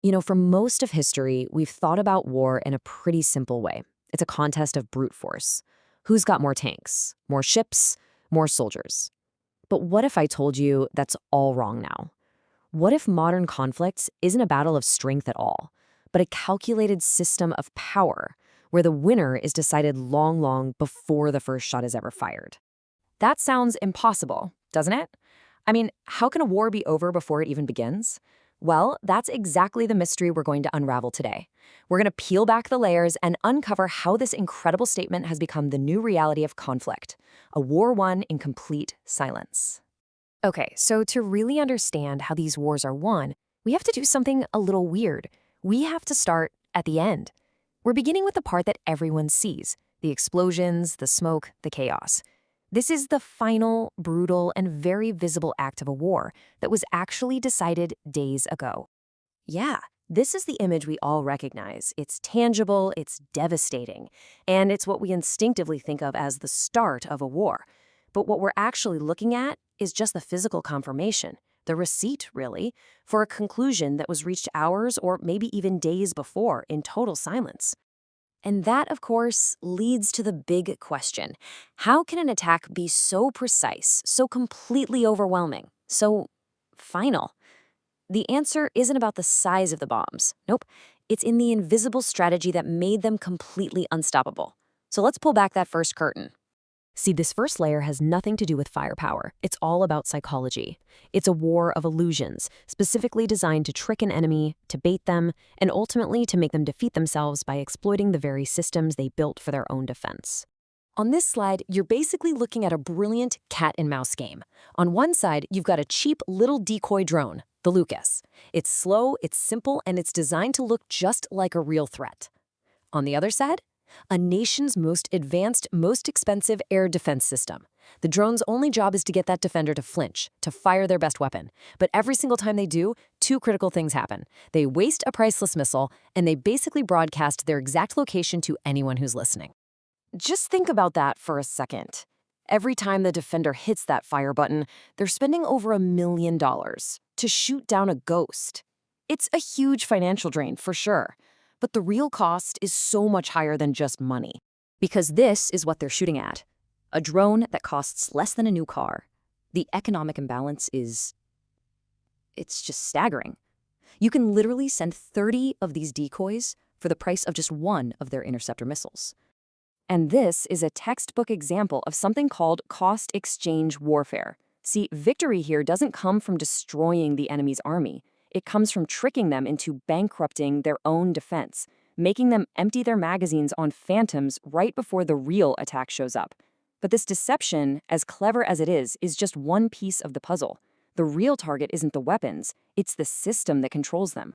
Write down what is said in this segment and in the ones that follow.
For most of history, we've thought about war in a pretty simple way. It's a contest of brute force. Who's got more tanks, more ships, more soldiers? But what if I told you that's all wrong now? What if modern conflict isn't a battle of strength at all, but a calculated system of power where the winner is decided long, long before the first shot is ever fired? That sounds impossible, doesn't it? I mean, how can a war be over before it even begins? Well, that's exactly the mystery we're going to unravel today. We're going to peel back the layers and uncover how this incredible statement has become the new reality of conflict, a war won in complete silence. Okay, so to really understand how these wars are won, we have to do something a little weird. We have to start at the end. We're beginning with the part that everyone sees, the explosions, the smoke, the chaos. This is the final, brutal, and very visible act of a war that was actually decided days ago. Yeah, this is the image we all recognize. It's tangible, it's devastating, and it's what we instinctively think of as the start of a war. But what we're actually looking at is just the physical confirmation, the receipt, really, for a conclusion that was reached hours or maybe even days before in total silence. And that, of course, leads to the big question. How can an attack be so precise, so completely overwhelming, so final? The answer isn't about the size of the bombs. Nope. It's in the invisible strategy that made them completely unstoppable. So let's pull back that first curtain. See, this first layer has nothing to do with firepower. It's all about psychology. It's a war of illusions, specifically designed to trick an enemy, to bait them, and ultimately to make them defeat themselves by exploiting the very systems they built for their own defense. On this slide, you're basically looking at a brilliant cat-and-mouse game. On one side, you've got a cheap little decoy drone, the Lucas. It's slow, it's simple, and it's designed to look just like a real threat. On the other side, a nation's most advanced, most expensive air defense system. The drone's only job is to get that defender to flinch, to fire their best weapon. But every single time they do, two critical things happen. They waste a priceless missile, and they basically broadcast their exact location to anyone who's listening. Just think about that for a second. Every time the defender hits that fire button, they're spending over $1 million to shoot down a ghost. It's a huge financial drain, for sure. But the real cost is so much higher than just money. Because this is what they're shooting at. A drone that costs less than a new car. The economic imbalance it's just staggering. You can literally send 30 of these decoys for the price of just one of their interceptor missiles. And this is a textbook example of something called cost exchange warfare. See, victory here doesn't come from destroying the enemy's army. It comes from tricking them into bankrupting their own defense, making them empty their magazines on phantoms right before the real attack shows up. But this deception, as clever as it is just one piece of the puzzle. The real target isn't the weapons, it's the system that controls them.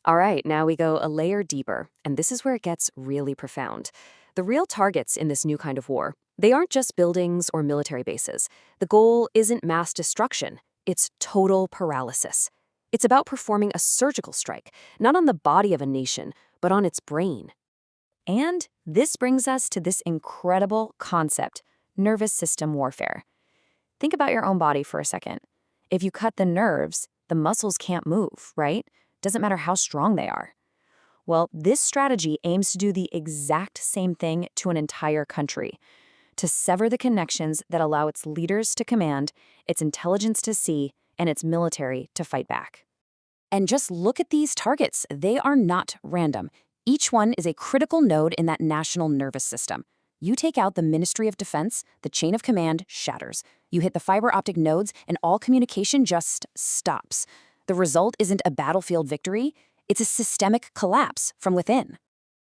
All right, now we go a layer deeper, and this is where it gets really profound. The real targets in this new kind of war, they aren't just buildings or military bases. The goal isn't mass destruction, it's total paralysis. It's about performing a surgical strike, not on the body of a nation, but on its brain. And this brings us to this incredible concept, nervous system warfare. Think about your own body for a second. If you cut the nerves, the muscles can't move, right? Doesn't matter how strong they are. Well, this strategy aims to do the exact same thing to an entire country, to sever the connections that allow its leaders to command, its intelligence to see, and its military to fight back. And just look at these targets. They are not random. Each one is a critical node in that national nervous system. You take out the Ministry of Defense, the chain of command shatters. You hit the fiber optic nodes, and all communication just stops. The result isn't a battlefield victory. It's a systemic collapse from within.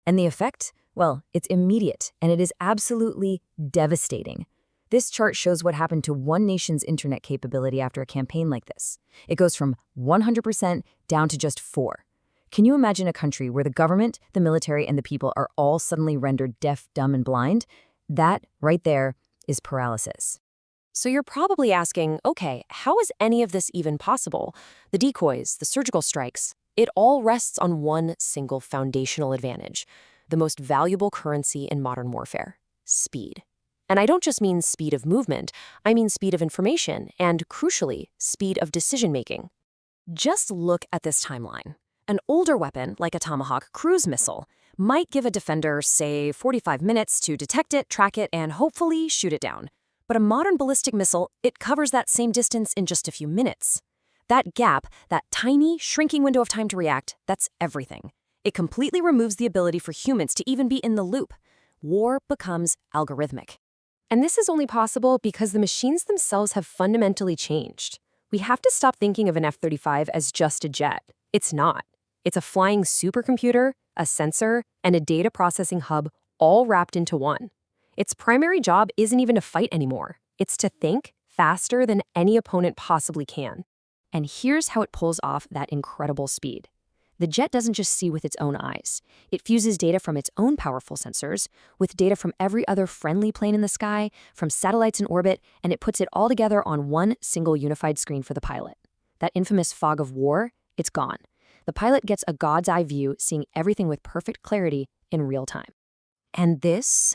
And the effect? Well, it's immediate, and it is absolutely devastating. This chart shows what happened to one nation's internet capability after a campaign like this. It goes from 100% down to just 4%. Can you imagine a country where the government, the military, and the people are all suddenly rendered deaf, dumb, and blind? That, right there, is paralysis. So you're probably asking, okay, how is any of this even possible? The decoys, the surgical strikes, it all rests on one single foundational advantage, the most valuable currency in modern warfare: speed. And I don't just mean speed of movement, I mean speed of information and, crucially, speed of decision-making. Just look at this timeline. An older weapon, like a Tomahawk cruise missile, might give a defender, say, 45 minutes to detect it, track it, and hopefully shoot it down. But a modern ballistic missile, it covers that same distance in just a few minutes. That gap, that tiny, shrinking window of time to react, that's everything. It completely removes the ability for humans to even be in the loop. War becomes algorithmic. And this is only possible because the machines themselves have fundamentally changed. We have to stop thinking of an F-35 as just a jet. It's not. It's a flying supercomputer, a sensor, and a data processing hub all wrapped into one. Its primary job isn't even to fight anymore. It's to think faster than any opponent possibly can. And here's how it pulls off that incredible speed. The jet doesn't just see with its own eyes. It fuses data from its own powerful sensors with data from every other friendly plane in the sky, from satellites in orbit, and it puts it all together on one single unified screen for the pilot. That infamous fog of war, it's gone. The pilot gets a god's eye view, seeing everything with perfect clarity in real time. And this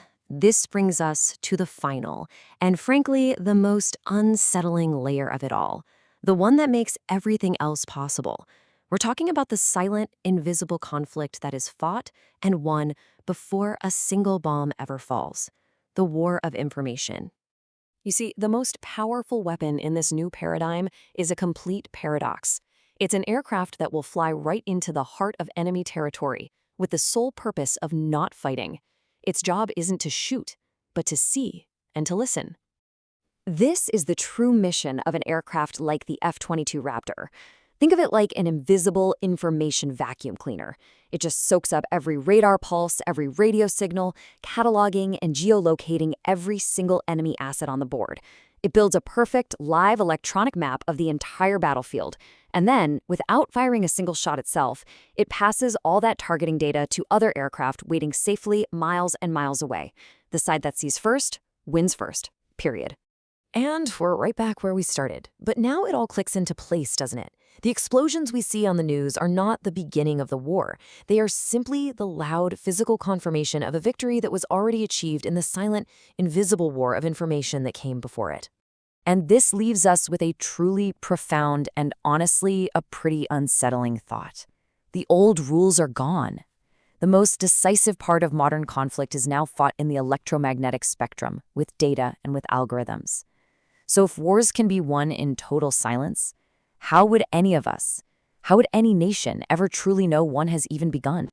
brings us to the final, and frankly, the most unsettling layer of it all. The one that makes everything else possible. We're talking about the silent, invisible conflict that is fought and won before a single bomb ever falls. The war of information. You see, the most powerful weapon in this new paradigm is a complete paradox. It's an aircraft that will fly right into the heart of enemy territory with the sole purpose of not fighting. Its job isn't to shoot, but to see and to listen. This is the true mission of an aircraft like the F-22 Raptor. Think of it like an invisible information vacuum cleaner. It just soaks up every radar pulse, every radio signal, cataloging and geolocating every single enemy asset on the board. It builds a perfect, live electronic map of the entire battlefield. And then, without firing a single shot itself, it passes all that targeting data to other aircraft waiting safely miles and miles away. The side that sees first wins first, period. And we're right back where we started. But now it all clicks into place, doesn't it? The explosions we see on the news are not the beginning of the war. They are simply the loud, physical confirmation of a victory that was already achieved in the silent, invisible war of information that came before it. And this leaves us with a truly profound and honestly a pretty unsettling thought. The old rules are gone. The most decisive part of modern conflict is now fought in the electromagnetic spectrum, with data and with algorithms. So if wars can be won in total silence, how would any of us, how would any nation ever truly know one has even begun?